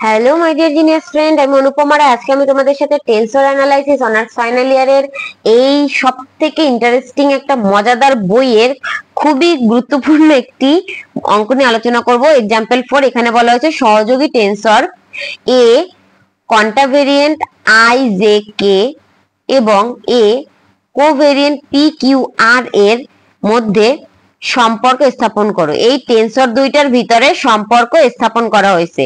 Hello my dear genius friend, আমি অনুপমা রায়। আজকে আমি তোমাদের সাথে টেন্সর অ্যানালাইসিস অনার্স ফাইনাল ইয়ারের এই সব থেকে ইন্টারেস্টিং একটা মজাদার বইয়ের খুবই গুরুত্বপূর্ণ একটি অঙ্ক নিয়ে আলোচনা করব। এক্সাম্পল 4, এখানে বলা হয়েছে সহযোগী tensor A contravariant i j k এবং A covariant p q r এর মধ্যে সম্পর্ক স্থাপন করো। এই টেন্সর দুইটার ভিতরে সম্পর্ক স্থাপন করা হয়েছে,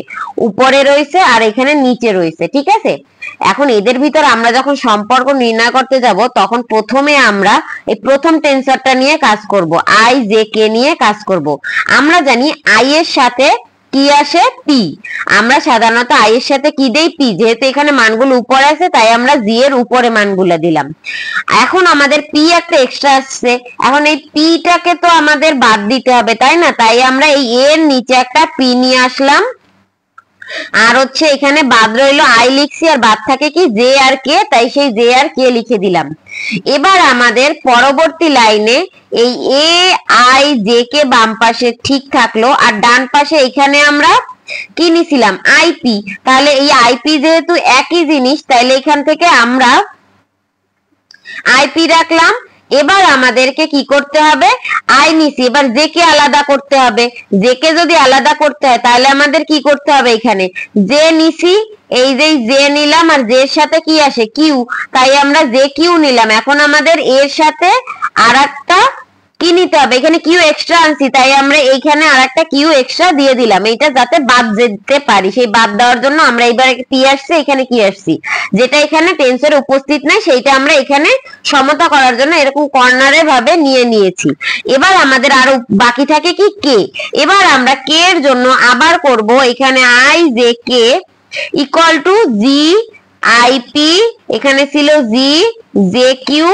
উপরে রয়েছে আর এখানে নিচে রয়েছে, ঠিক আছে। এখন এদের ভিতরে আমরা যখন সম্পর্ক নির্ণয় করতে যাব তখন প্রথমে আমরা এই প্রথম টেন্সরটা নিয়ে কাজ করব, আই জে কে নিয়ে কাজ করব। আমরা জানি আই এর সাথে কি আসে, পি। আমরা সাধারণত আই এর সাথে কি দেই, পি। যেহেতু এখানে মানগুলো উপরে আছে তাই আমরা জি এর উপরে মানগুলো দিলাম। এখন আমাদের পি একটা এক্সট্রা আসছে, এখন এই পিটাকে তো আমাদের বাদ দিতে হবে, তাই না? তাই আমরা এই এর নিচে একটা পি নিয়ে আসলাম, আর হচ্ছে এখানে বাদ রইলো আই লিখছি, আর বাদ থাকে কি জে আর কে, তাই সেই জে আর কে লিখে দিলাম। এবার আমাদের পরবর্তী লাইনে এই এ আই জে কে বাম পাশে ঠিক থাকলো, আর ডান পাশে এখানে আমরা কি নিছিলাম, আইপি। তাহলে এই আইপি যেহেতু একই জিনিস, তাইলে এখান থেকে আমরা আইপি রাখলাম। এবার আমাদেরকে কি করতে হবে, আই নিছি, এবার জে কে আলাদা করতে হবে। জে কে যদি আলাদা করতে হয় তাহলে আমাদের কি করতে হবে, এখানে জে নিছি, এই যে জে নিলাম, আর জে এর সাথে কি আসে, কিউ, তাই আমরা জে কিউ নিলাম। এখন আমাদের এর সাথে আর একটা কি নিতে হবে, এখানে কিউ এক্সট্রা আনছি, তাই আমরা এইখানে আর একটা কিউ এক্সট্রা দিয়ে দিলাম, এইটা যাতে বাদ যেতে পারি। সেই বাদ দেওয়ার জন্য আমরা এইবার পি আসছে, এখানে কি আসছি, যেটা এখানে টেন্সরে উপস্থিত নাই সেইটা আমরা এখানে সমতা করার জন্য এরকম কর্নারে ভাবে নিয়ে নিয়েছি। এবার আমাদের আরো বাকি থাকে কি, কে। এবার আমরা কে এর জন্য আবার করব, এখানে I j K equal to G IP, এখানে ছিল জি জে কিউ,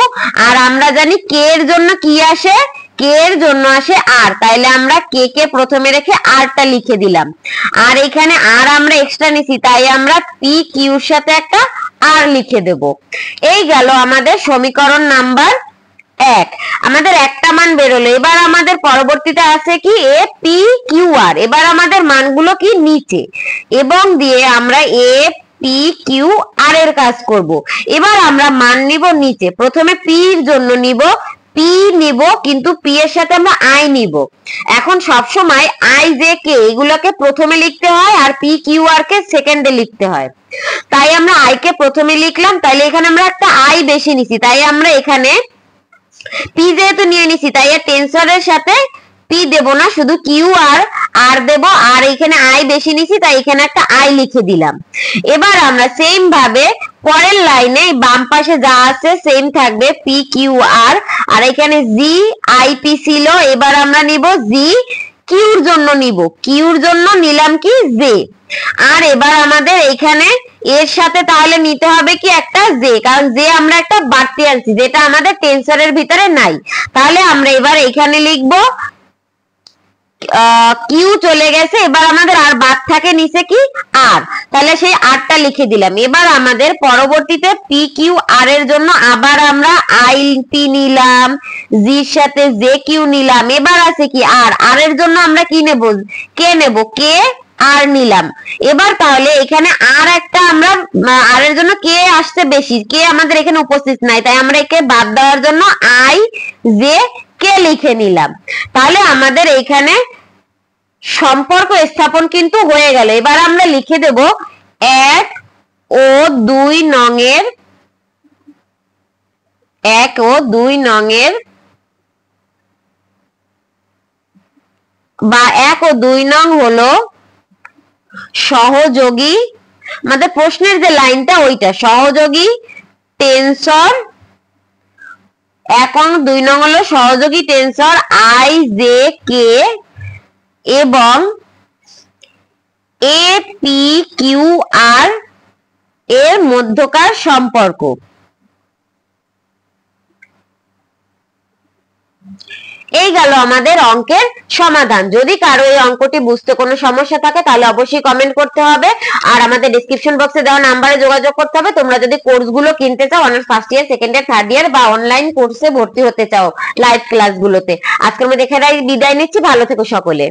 আর আমরা জানি কে এর জন্য কি আসে, কে এর জন্য আসে আর, তাইলে আমরা কে কে প্রথমে রেখে আরটা লিখে দিলাম। আর এখানে আর আমরা এক্সট্রা নিছি, তাই আমরা পি কিউর সাথে একটা আর লিখে দেব। এই গেল আমাদের সমীকরণ নাম্বার 1। আমাদের একটা মান বেরোলো। এবার আমাদের পরবর্তীতে আছে কি, এ পি কিউ আর। এবার আমাদের মানগুলো কি নিচে, এবং দিয়ে আমরা এ পি কিউ আর এর কাজ করব। এবার আমরা মান নিব নিচে, প্রথমে পি এর জন্য নিব, পি নিব, কিন্তু পি এর সাথে আমরা আই নিব। এখন সব সময় আই জে কে এগুলোকে প্রথমে লিখতে হয়, আর পি কিউ আর কে সেকেন্ডে লিখতে হয়। তাই আমরা আই কে প্রথমে লিখলাম, তাইলে এখানে আমরা একটা আই বেশি নিছি, তাই আমরা এখানে পি যেহেতু নিয়ে নিছি তাই টেন্সরের সাথে পি দেব না, শুধু কিউ আর দেব। আর এখানে আই বেশি নিছি তাই এখানে একটা আই লিখে দিলাম। এবার আমরা সেম ভাবে পরের লাইনে বাম পাশে যা আছে সেম থাকবে, পি কিউ আর, আর এখানে জি আই পি ছিল। এবার আমরা নিব জি কিউর জন্য নিব, কিউর জন্য নিলাম কি জে। আর এবার আমাদের এখানে এর সাথে তাহলে নিতে হবে কি একটা জে, কারণ জে আমরা একটা বাড়তি আনছি যেটা আমাদের টেন্সরের ভিতরে নাই। তাহলে আমরা এবার এখানে লিখবো কিউ চলে গেছে, এবার আমাদের আর বাদ থাকে নিচে কি আর, তাহলে সেই আরটা লিখে দিলাম। এবার আমাদের পরবর্তীতে পি কিউ আর এর জন্য আবার আমরা আই পি নিলাম, জির সাথে জে কিউ নিলাম। এবার আছে কি আর, আর এর জন্য আমরা কি নেব, কে নেব, কে আর নিলাম। এবার তাহলে এখানে আর একটা আমরা আর এর জন্য কে আসছে বেশি, কে আমাদের এখানে উপস্থিত নাই, তাই আমরা একে বাদ দেওয়ার জন্য আই জে কে লিখে নিলাম। তাহলে আমাদের এখানে সম্পর্ক স্থাপন কিন্তু হয়ে গেল। এবার আমরা লিখে দেব 1 ও 2 নংয়ের, 1 ও 2 নংয়ের বা 1 ও 2 নং হলো সহযোগী, আমাদের প্রশ্নের যে লাইনটা ওইটা, সহযোগী টেন্সর 1 ও 2 নং হলো সহযোগী টেন্সর আই জে কে এবং এ পি কিউ আর এর মধ্যকার সম্পর্ক। এই গেল আমাদের অঙ্কের সমাধান। যদি কারো এই অঙ্কটি বুঝতে কোনো সমস্যা থাকে তাহলে অবশ্যই কমেন্ট করতে হবে, আর আমাদের ডেসক্রিপশন বক্সে দেওয়া নাম্বারে যোগাযোগ করতে হবে। তোমরা যদি কোর্সগুলো কিনতে চাও, honours first year, second year, third year বা অনলাইন কোর্সে ভর্তি হতে চাও লাইভ ক্লাসগুলোতে। আজকের মধ্যে এখানে বিদায় নিচ্ছি, ভালো থেকো সকলে।